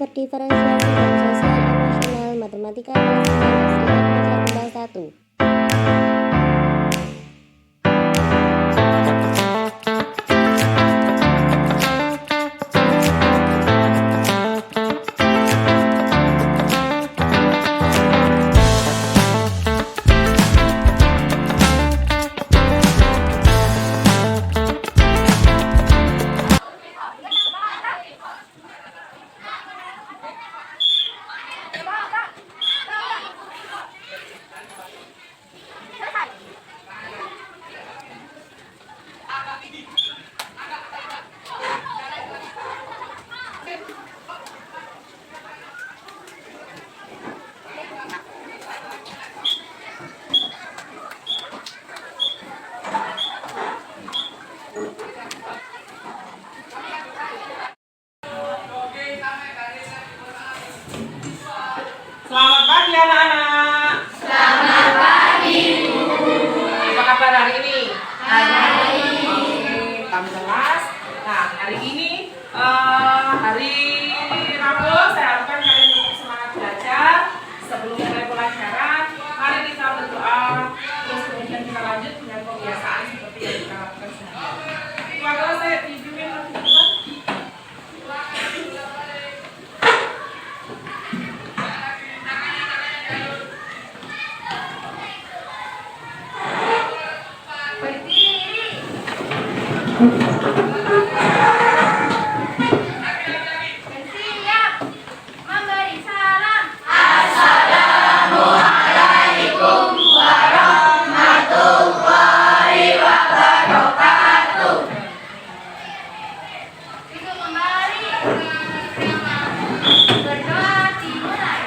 Diferensiasi dan sosial emosional matematika kelas 11 kelas 1. Selamat pagi anak-anak. Selamat pagi, Bu. Apa kabar hari ini? Hari Kamu kelas. Nah, hari ini hari Rabu. Saya harapkan kalian tetap semangat belajar. Sebelum mulai pelajaran, mari kita berdoa. Terus kemudian kita lanjut dengan kebiasaan seperti yang kita lakukan sehari-hari. Kalau saya dipimpin teman-teman. siap memberi salam. Itu kembali. Berdoa dimulai.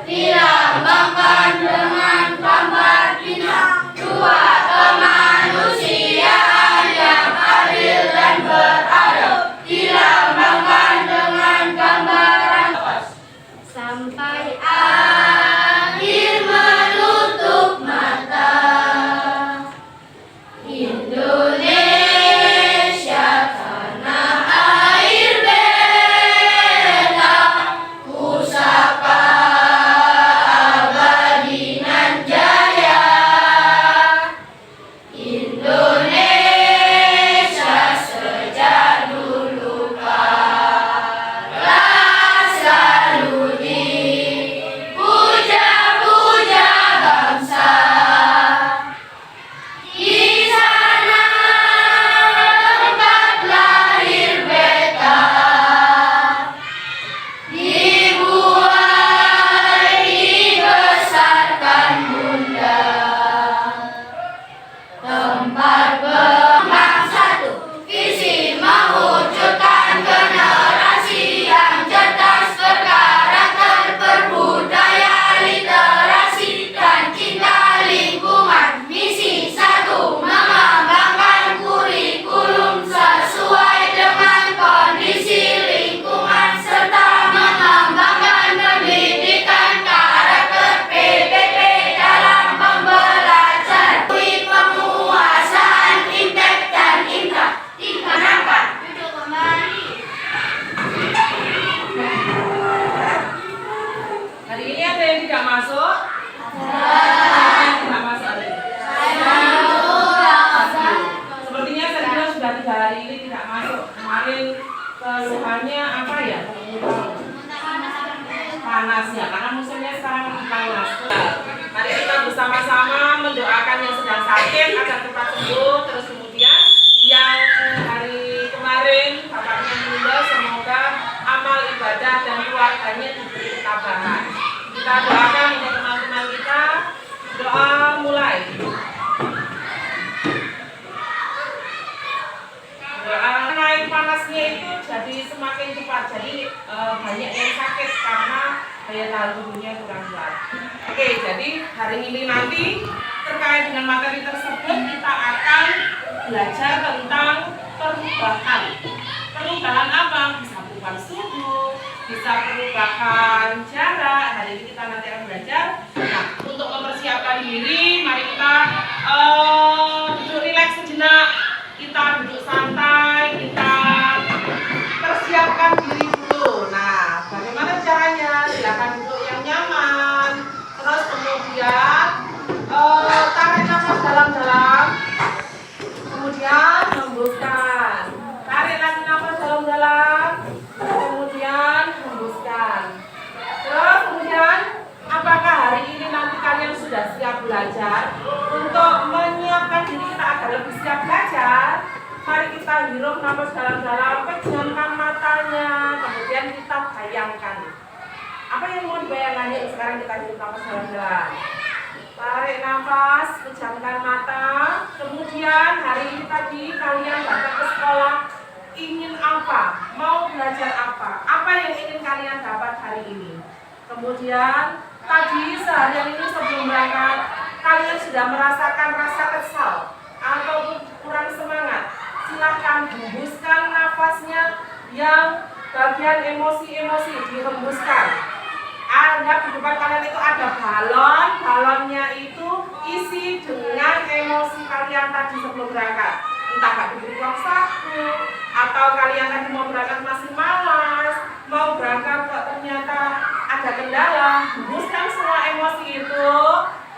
Dilambangkan dengan gambar bintang. Dua kemanusiaan yang adil dan beradab. Dilambangkan dengan gambaran sampai akhir menutup mata. Indonesia tanah air beta, pusaka abadi nan jaya. Indonesia sejak dulu kala selalu dipuja-puja bangsa. Di sana tempat lahir beta, dibuai dibesarkan bunda. Tempat berkembang satu, visi mewujudkan generasi yang cerdas, berkarakter, berbudaya, literasi, dan cinta lingkungan. Misi satu, mengembangkan kurikulum sesuai dengan kondisi lingkungan serta mengembangkan pendidikan karakter PPP dalam pembelajaran. Penguasaan impact dan intra dikenangkan. Duduk kembali. Hari ini ada yang tidak masuk? Ada yang tidak masuk hari ini? Sepertinya saya kira sudah 3 hari ini tidak masuk. Kemarin keluhannya apa ya? Panas ya, karena musimnya sekarang panas. Mari kita bersama-sama mendoakan yang sedang sakit agar cepat sembuh. Terus kemudian yang hari kemarin bapaknya meninggal, semoga amal ibadah kita dan keluarganya diberi ketabahan. Kita doakan untuk teman-teman kita. Doa mulai. Doa naik panasnya itu jadi semakin cepat. Jadi banyak yang sakit karena daya tahan tubuhnya kurang kuat. Oke, jadi hari ini nanti terkait dengan materi tersebut kita akan belajar tentang perubahan. Perubahan apa? Bisa perubahan suhu, bisa perubahan jarak. Hari ini kita nanti akan belajar. Nah, untuk mempersiapkan diri, mari kita duduk rileks sejenak. Kita duduk santai, kita persiapkan diri dulu. Nah, bagaimana caranya? Silakan duduk yang nyaman. Terus kemudian tarik nafas dalam-dalam. Kemudian hembuskan. Tarik lagi nafas dalam-dalam. Kemudian hembuskan. Terus kemudian, apakah hari ini nanti kalian sudah siap belajar? Untuk menyiapkan diri kita agar lebih siap belajar, mari kita hirup nafas dalam-dalam, pejamkan matanya, kemudian kita bayangkan. Apa yang mau dibayangkan? Yuk sekarang kita hirup nafas dalam-dalam. Tarik nafas, pejamkan mata. Kemudian hari ini tadi kalian datang ke sekolah, ingin apa? Mau belajar apa? Apa yang ingin kalian dapat hari ini? Kemudian tadi seharian ini sebelum berangkat, kalian sudah merasakan rasa kesal ataupun kurang semangat. Silahkan hembuskan nafasnya, yang bagian emosi-emosi dihembuskan. Anggap di depan kalian itu ada balon, balonnya itu isi dengan emosi kalian tadi sebelum berangkat. Entah gak diberi uang saku, atau kalian tadi mau berangkat masih malas, mau berangkat kok ternyata ada kendala. Hembuskan semua emosi itu.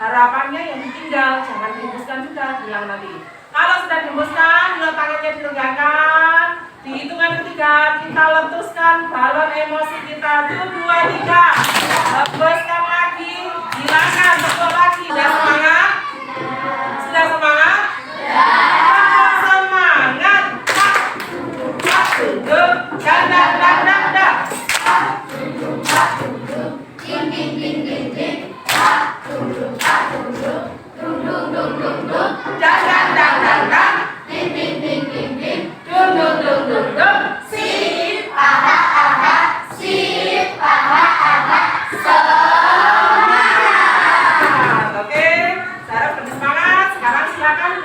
Harapannya yang ditinggal jangan dihembuskan juga, bilang nanti. Kalau sudah dihembuskan, dua tangannya diregangkan. Di hitungan ketiga kita letuskan balon emosi kita. 1, 2, 3. Hembuskan lagi, hilangkan, tepuk lagi. Sudah semangat? Sudah semangat? Semangat. Duduk, dah.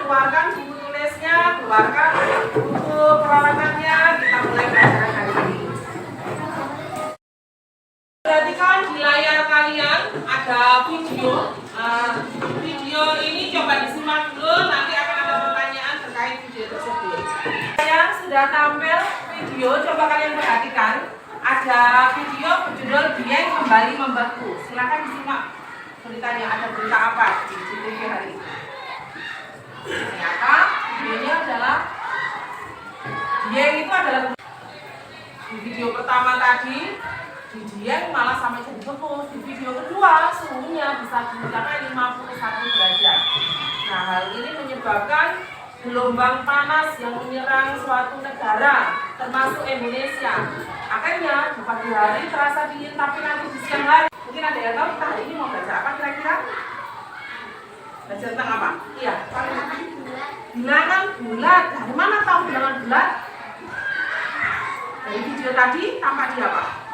Keluarkan buku tulisnya, keluarkan buku peralatannya, kita mulai belajar hari ini. Perhatikan di layar kalian ada video. Video ini coba disimak dulu, nanti akan ada pertanyaan terkait video tersebut. Yang sudah tampil video, coba kalian perhatikan. Ada video berjudul Dia yang Kembali Membeku. Silakan disimak beritanya, ada berita apa di TV hari ini. Ternyata videonya adalah Dieng itu adalah di video pertama tadi di Dieng malah sampai jadi beku. Di video kedua suhunya bisa mencapai 51 derajat. Nah, hal ini menyebabkan gelombang panas yang menyerang suatu negara termasuk Indonesia. Akhirnya di pagi hari terasa dingin, tapi nanti di siang hari mungkin ada yang tahu kita hari ini mau belajar apa kira-kira? Belajar tentang apa? Iya, bilangan bulat. Dari mana tahu bilangan bulat? Dari video tadi tampak di apa?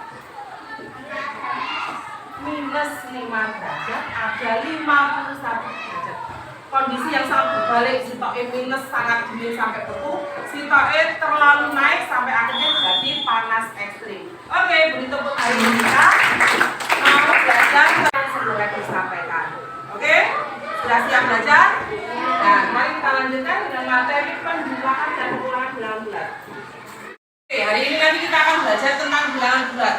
Minus 5 derajat, ada 51 derajat. Kondisi yang sangat berbalik, sitoe minus sangat dingin sampai beku, sitoe terlalu naik sampai akhirnya jadi panas ekstrim. Oke, beri tepuk tangan kita. Mau belajar yang segera disampaikan. Oke? Sudah siap belajar? Nah, mari kita lanjutkan dengan materi penjumlahan dan pengulangan bilangan bulat. Oke, hari ini nanti kita akan belajar tentang bilangan bulat.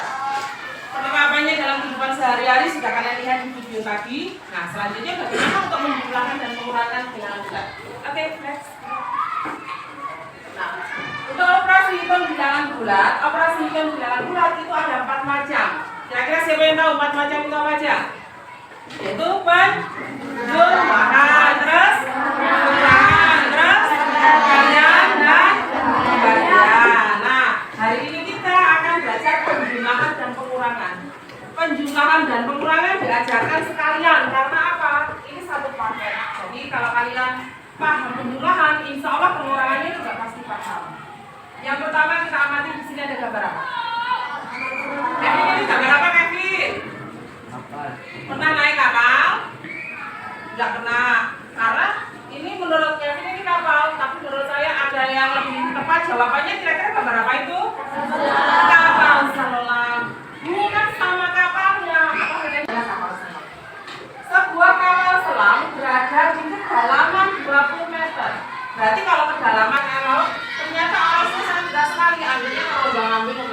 Penerapannya dalam kehidupan sehari-hari sudah kalian lihat di video tadi. Nah, selanjutnya bagaimana untuk menjumlahkan dan mengurangi bilangan bulat. Oke, next. Nah, untuk operasi hitung bilangan bulat itu ada 4 macam. Kira-kira siapa yang tahu 4 macam itu apa aja? Yaitu penjumlahan, terus pengurangan, terus kalian dan pembagian. Nah, hari ini kita akan belajar penjumlahan dan penjumlahan dan pengurangan diajarkan sekalian. Karena apa? Ini satu paket. Jadi kalau kalian paham penjumlahan, insya Allah pengurangannya juga pasti paham. Yang pertama kita amati di sini ada gambar apa? Kevin, ini gambar apa, Kevin? Pernah naik kapal? Enggak pernah. Karena ini menurut Kevin ini kapal, tapi menurut saya ada yang lebih tepat jawabannya. Kira-kira gambar apa itu? Kapal selam. Bukan sama kapalnya. Apa bedanya kapal selam? Sebuah kapal selam berada di kedalaman 20 meter. Berarti kalau kedalaman laut, ternyata arusnya sangat deras sekali. Artinya kalau ambing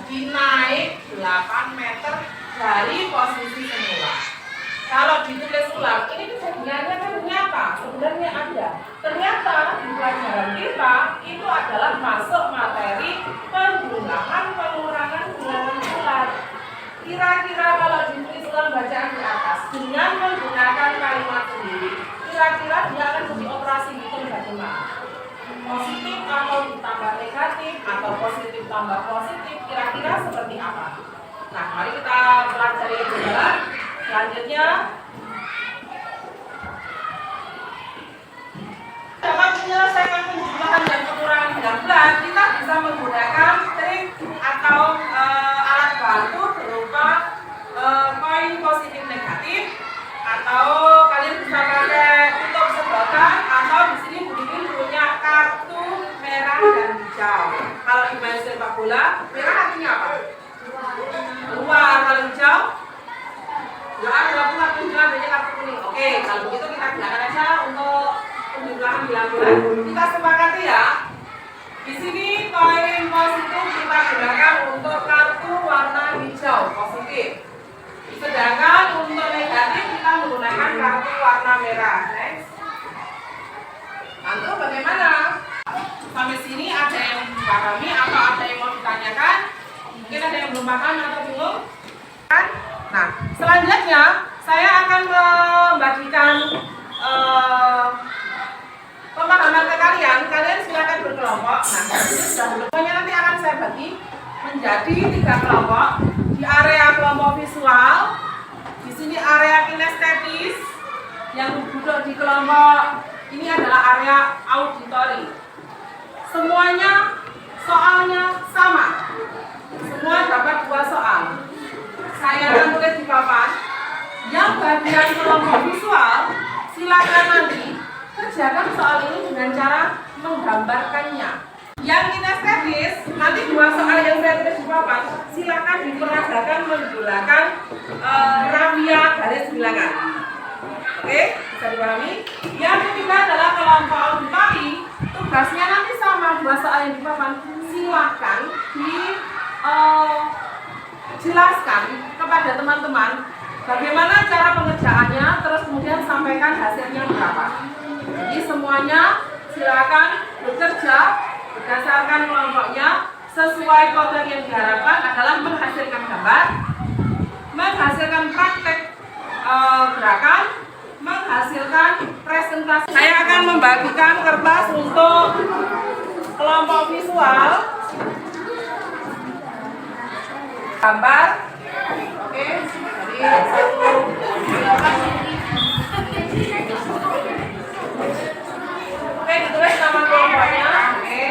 dinaik 8 meter dari posisi semula. Kalau ditulis ulang, ini kejadiannya kan ternyata sebenarnya ada. Ternyata di pelajaran kita itu adalah masuk materi penjumlahan pengurangan bilangan bulat. Kira-kira kalau ditulis ulang bacaan di atas dengan menggunakan kalimat sendiri, kira-kira dia akan jadi operasi hitung bagaimana? Positif atau ditambah negatif atau positif tambah positif, kira-kira seperti apa? Nah, mari kita pelajari juga. Selanjutnya, dapat menyelesaikan penjumlahan dan pengurangan bilangan bulat, kita bisa menggunakan trik atau alat bantu berupa koin positif negatif, atau kalian bisa pakai tutup sedotan, atau di sini Bu Didin punya kartu merah dan hijau. Kalau di main sepak bola, merah artinya apa? Keluar. Kalau hijau, nggak ada kartu hijau, adanya kartu kuning. Oke, kalau begitu kita gunakan aja untuk penjumlahan bilangan bulat. Kita sepakati ya. Di sini koin positif kita gunakan untuk kartu warna hijau positif. Sedangkan untuk negatif kita menggunakan kartu warna merah. Next. Lalu bagaimana? Sampai sini ada yang dipahami atau ada yang mau ditanyakan? Mungkin ada yang belum paham atau bingung? Nah, selanjutnya saya akan membagikan pemahaman ke kalian. Kalian silakan berkelompok. Nah, ini sudah semuanya nanti akan saya bagi menjadi 3 kelompok. Di area kelompok visual, di sini area kinestetis, yang duduk di kelompok ini adalah area auditori. Semuanya soalnya sama. Semua dapat 2 soal. Saya akan tulis di papan. Yang bagian kelompok visual, silakan nanti kerjakan soal ini dengan cara menggambarkannya. Yang kinestetis, nanti 2 soal yang saya tulis di papan, silakan diperagakan menggunakan rafia garis bilangan. Oke, bisa dipahami? Yang ketiga adalah kelompok auditori. Tugasnya nanti sama, 2 soal yang di papan. Silakan dijelaskan kepada teman-teman bagaimana cara pengerjaannya, terus kemudian sampaikan hasilnya berapa. Jadi semuanya silakan bekerja berdasarkan kelompoknya sesuai kode yang diharapkan adalah menghasilkan gambar, menghasilkan praktek gerakan, menghasilkan presentasi. Saya akan membagikan kertas untuk kelompok visual, gambar. Oke, jadi satu. Oke, ditulis nama kelompoknya. Oke.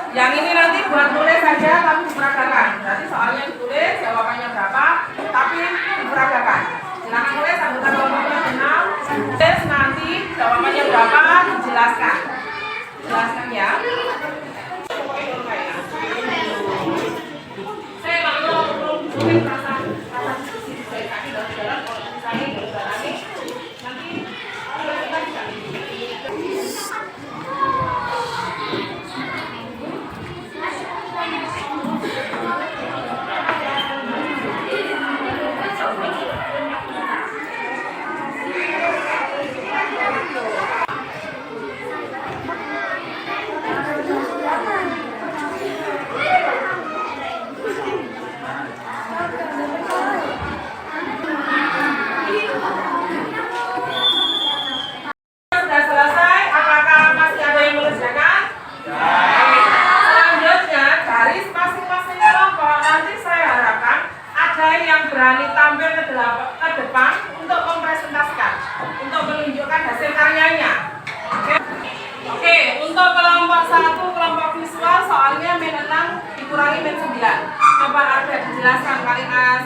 Yang ini nanti buat tulis saja tapi diperagakan. Berarti soalnya ditulis, jawabannya berapa, tapi diperagakan. Silakan tulis anggota kelompoknya kenal. Tulis nanti jawabannya berapa, dijelaskan. Jelaskan ya. Saya belum rasa diskusi dari tadi dalam jalan. Kalau misalnya nanti kita bisa. yang berani tampil ke depan untuk mempresentasikan, untuk menunjukkan hasil karyanya. Oke, untuk kelompok 1, kelompok visual, soalnya min 6 dikurangi min 9. Coba ada dijelaskan kali As.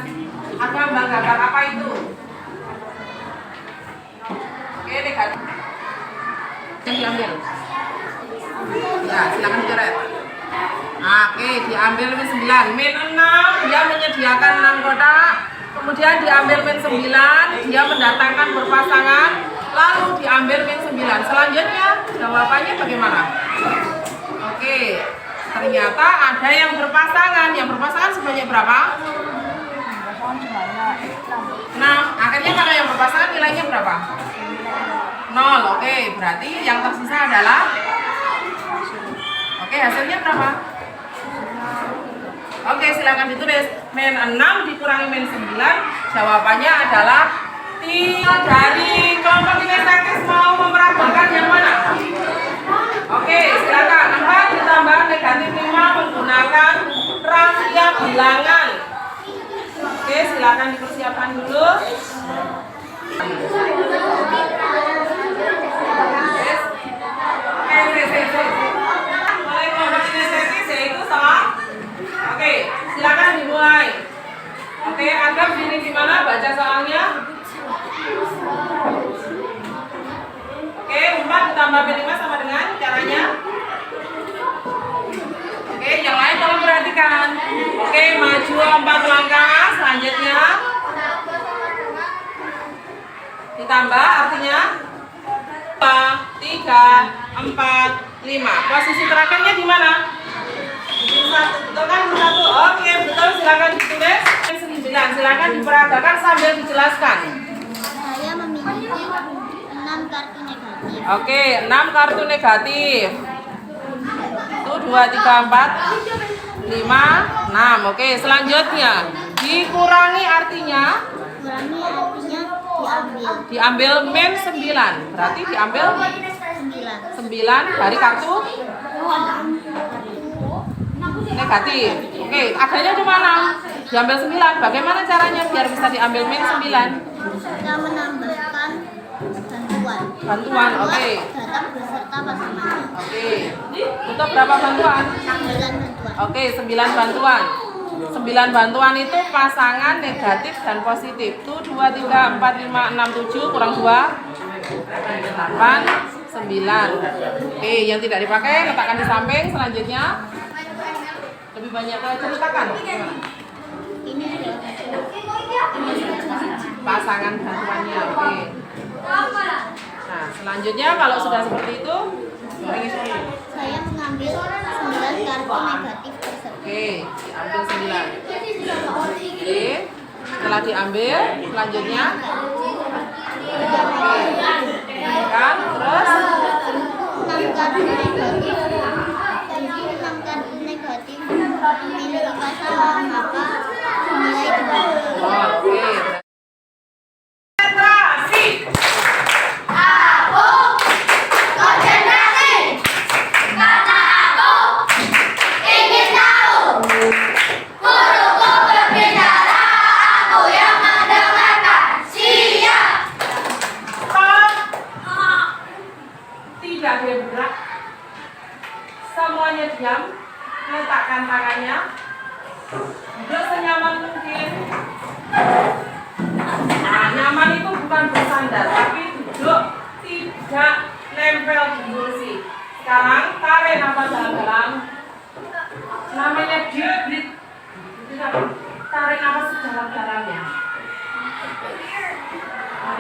Ada menggambar apa itu? Oke, negatif. Yang diambil. Ya, silakan dicoret. Oke, diambil min 9. Min 6 dia menyediakan 6 kotak. Kemudian diambil min 9, dia mendatangkan berpasangan. Lalu diambil min 9. Selanjutnya jawabannya bagaimana? Oke, ternyata ada yang berpasangan. Yang berpasangan sebanyak berapa? 6. Akhirnya kalau yang berpasangan nilainya berapa? 0. Oke, berarti yang tersisa adalah hasilnya berapa? Oke, silakan ditulis. Min 6 dikurangi min 9. Jawabannya adalah dari kelompok kinestetis mau memperagakan yang mana? Oke, silakan. 4 ditambah negatif 5 menggunakan rahasia bilangan. Oke, silakan dipersiapkan dulu. Mulai kelompok kinestetis yaitu sama. Oke, silakan dimulai. Oke, anggap diri gimana baca soalnya? Oke, 4 ditambah B5 sama dengan caranya. Oke, yang lain tolong perhatikan. Oke, maju 4 langkah. Selanjutnya ditambah artinya 2, 3, 4, 5. Posisi terakhirnya di mana? 1, betul kan? 1. Oke, betul, silakan ditulis. 9, silakan diperagakan sambil dijelaskan. Saya memiliki 6 kartu negatif. Oke, 6 kartu negatif. Itu 2, 3, 4, 5, 6. Oke, selanjutnya dikurangi artinya? Kurangi artinya diambil. Diambil min 9. Berarti diambil 9 dari kartu negatif. Oke, adanya cuma 6. Diambil 9. Bagaimana caranya biar bisa diambil min 9? Kita menambahkan Bantuan, oke. datang beserta pasangannya. Oke. Untuk berapa bantuan? 9 bantuan. Oke, 9 bantuan. 9 bantuan itu pasangan negatif dan positif. Tuh 2, 3, 4, 5, 6, 7 kurang 2 8, 9. Oke, yang tidak dipakai letakkan di samping. Selanjutnya lebih banyak ceritakan. Ini Pasangan bantuannya. Oke. Nah, selanjutnya kalau sudah seperti itu, saya mengambil 9 kartu negatif tersebut. oke, diambil 9. Oke, setelah diambil, selanjutnya kan, terus 6 kartu negatif. Jadi 6 kartu negatif memiliki pasangan, maka nilai dibagi. oke. Konsentrasi, karena aku ingin tahu. Guruku berbicara, aku yang mendengarkan. Siap. Stop. Tidak boleh bergerak. Semuanya diam. Letakkan tangannya. Duduk senyaman mungkin. Nah, nyaman itu bukan bersandar, tapi duduk tidak nempel di kursi. Sekarang tarik nafas dalam-dalam. Namanya deep breath. Tarik nafas sedalam-dalamnya.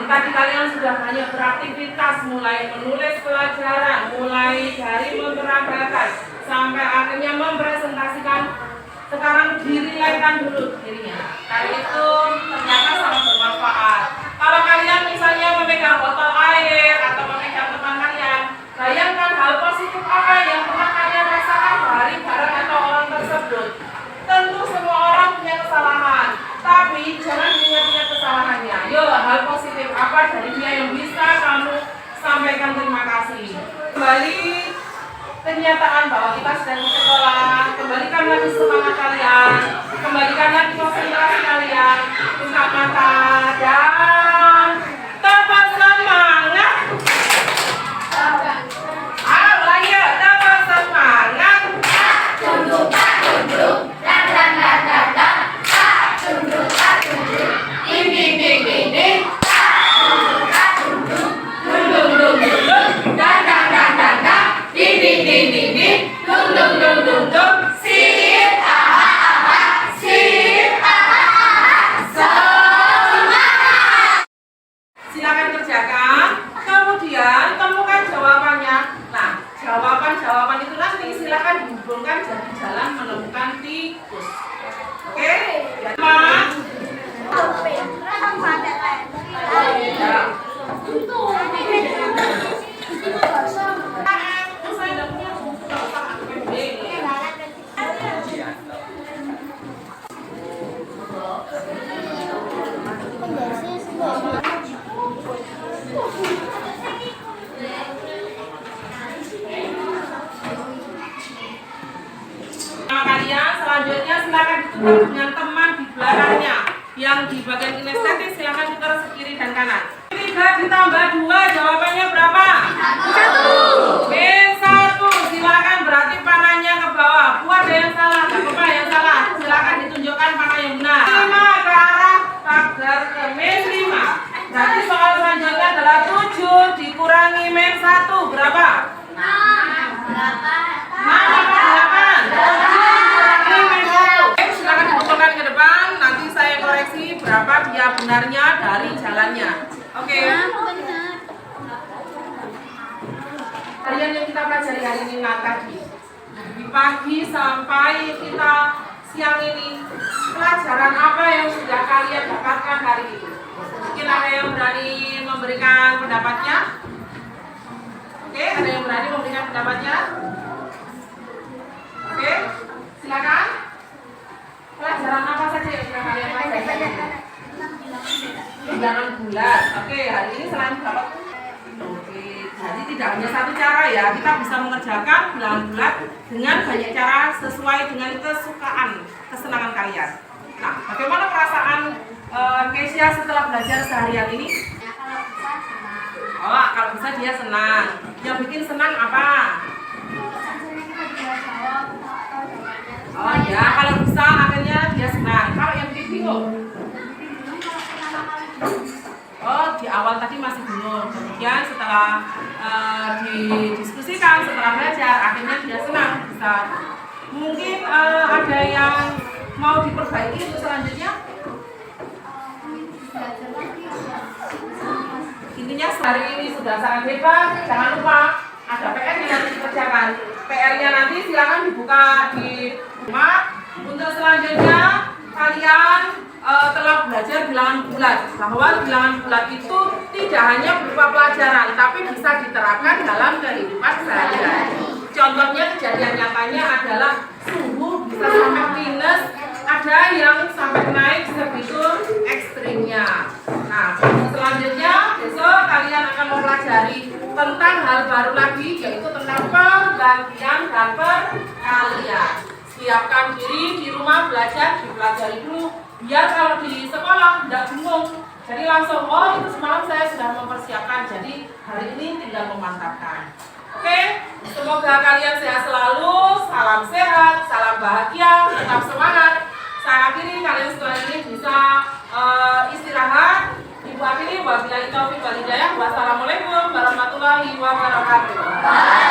Tadi kalian sudah banyak beraktivitas, mulai menulis pelajaran, mulai dari memperagakan sampai akhirnya mempresentasikan. Sekarang dirilaikan dulu dirinya. Karena itu ternyata sangat bermanfaat. Kalau kalian misalnya memegang botol air atau memegang teman kalian, bayangkan hal positif apa yang pernah kalian rasakan dari barang atau orang tersebut. Tentu semua orang punya kesalahan, tapi jangan ingat-ingat kesalahannya. Yo, hal positif apa dari dia yang bisa kamu sampaikan terima kasih. Kembali kenyataan bahwa kita sedang di sekolah, kembalikan lagi semangat kalian, kembalikan lagi konsentrasi kalian. Yang di bagian kinestetis silakan putar kiri dan kanan. 3 ditambah 2 jawabannya berapa? 1. Min 1. Silakan berarti panahnya ke bawah. Buat ada yang salah, nggak apa-apa yang salah. Silakan ditunjukkan panah yang benar. 5 ke arah pagar ke min 5. Berarti soal selanjutnya adalah 7 dikurangi min 1 berapa? 6 apa 8? 7 dikurangi min 1. Silakan dibutuhkan ke depan. Nanti saya koreksi berapa dia benarnya dari jalannya. Oke. Harian yang kita pelajari hari ini tadi. Di pagi sampai kita siang ini, pelajaran apa yang sudah kalian dapatkan hari ini? Mungkin ada yang berani memberikan pendapatnya? Oke, ada yang berani memberikan pendapatnya? Oke, silakan. Pelajaran apa saja yang sudah kalian pelajari? Bilangan bulat. Oke, hari ini selain dapat. Oke, jadi tidak hanya satu cara ya, kita bisa mengerjakan bilangan bulat dengan banyak cara sesuai dengan kesenangan kalian. Nah, bagaimana perasaan Kesia setelah belajar seharian ini? Oh, kalau bisa dia senang. Yang bikin senang apa? Oh ya, kalau bisa akhirnya dia senang. Kalau yang bikin bingung? Oh, di awal tadi masih bingung. Kemudian setelah didiskusikan, setelah belajar, akhirnya dia senang. Bisa. Mungkin ada yang mau diperbaiki untuk selanjutnya? Intinya hari ini sudah sangat hebat. Jangan lupa ada PR yang harus dikerjakan. PR-nya nanti silakan dibuka di rumah. Untuk selanjutnya kalian telah belajar bilangan bulat, bahwa bilangan bulat itu tidak hanya berupa pelajaran, tapi bisa diterapkan dalam kehidupan sehari-hari. Contohnya kejadian nyatanya adalah suhu bisa sampai minus, ada yang sampai naik sebegitu ekstrimnya. Nah, selanjutnya besok kalian akan mempelajari tentang hal baru lagi, yaitu tentang pembagian dan perkalian. Siapkan diri di rumah belajar, dipelajari dulu, biar kalau di sekolah tidak bingung. Jadi langsung, oh itu semalam saya sudah mempersiapkan, jadi hari ini tinggal memantapkan. Oke, semoga kalian sehat selalu, salam sehat, salam bahagia, tetap semangat. Saya akhiri, kalian setelah ini bisa istirahat. Ibu akhiri, wabillahi taufiq wal hidayah. Wassalamualaikum warahmatullahi wabarakatuh.